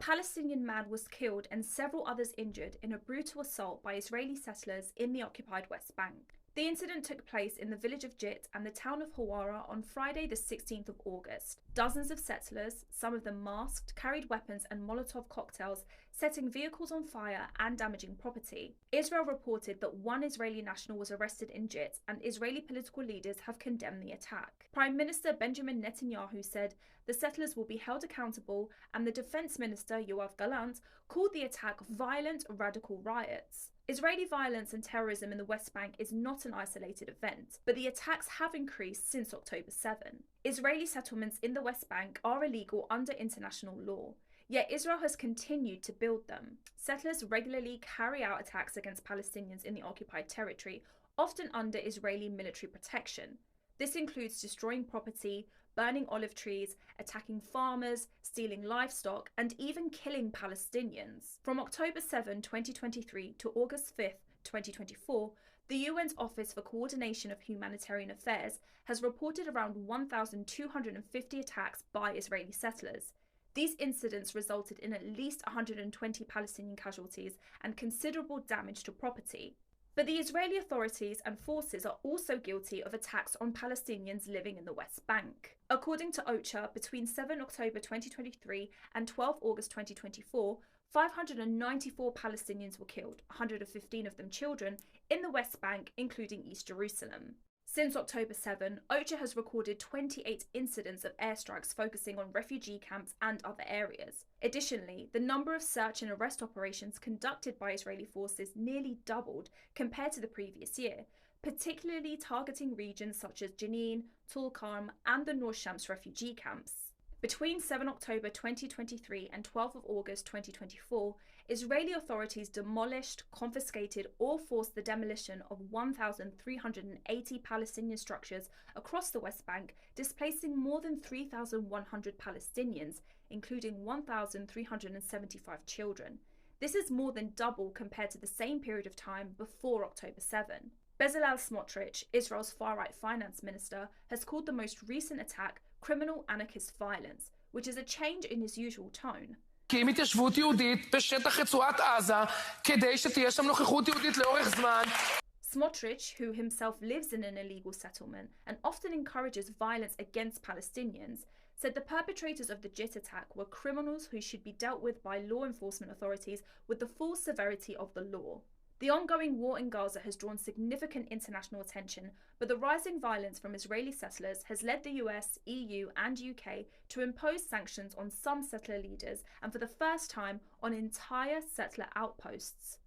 Palestinian man was killed and several others injured in a brutal assault by Israeli settlers in the occupied West Bank. The incident took place in the village of Jit and the town of Hawara on Friday the 16th of August. Dozens of settlers, some of them masked, carried weapons and Molotov cocktails, setting vehicles on fire and damaging property. Israel reported that one Israeli national was arrested in Jit, and Israeli political leaders have condemned the attack. Prime Minister Benjamin Netanyahu said the settlers will be held accountable, and the Defense Minister Yoav Gallant called the attack violent radical riots. Israeli violence and terrorism in the West Bank is not an isolated event, but the attacks have increased since October 7. Israeli settlements in the West Bank are illegal under international law, yet Israel has continued to build them. Settlers regularly carry out attacks against Palestinians in the occupied territory, often under Israeli military protection. This includes destroying property, burning olive trees, attacking farmers, stealing livestock, and even killing Palestinians. From October 7, 2023 to August 5, 2024, the UN's Office for Coordination of Humanitarian Affairs has reported around 1,250 attacks by Israeli settlers. These incidents resulted in at least 120 Palestinian casualties and considerable damage to property. But the Israeli authorities and forces are also guilty of attacks on Palestinians living in the West Bank. According to OCHA, between 7 October 2023 and 12 August 2024, 594 Palestinians were killed, 115 of them children, in the West Bank, including East Jerusalem. Since October 7, OCHA has recorded 28 incidents of airstrikes focusing on refugee camps and other areas. Additionally, the number of search and arrest operations conducted by Israeli forces nearly doubled compared to the previous year, particularly targeting regions such as Jenin, Tulkarm, and the Nur Shams refugee camps. Between 7 October 2023 and 12 August 2024, Israeli authorities demolished, confiscated, or forced the demolition of 1,380 Palestinian structures across the West Bank, displacing more than 3,100 Palestinians, including 1,375 children. This is more than double compared to the same period of time before October 7. Bezalel Smotrich, Israel's far-right finance minister, has called the most recent attack criminal anarchist violence, which is a change in his usual tone. כי התיישבות יהודית בשטח רצועת עזה כדי שתהיה שם נוכחות יהודית לאורך זמן. Smotrich, who himself lives in an illegal settlement and often encourages violence against Palestinians, said the perpetrators of the Jit attack were criminals who should be dealt with by law enforcement authorities with the full severity of the law. The ongoing war in Gaza has drawn significant international attention, but the rising violence from Israeli settlers has led the US, EU and UK to impose sanctions on some settler leaders and for the first time on entire settler outposts.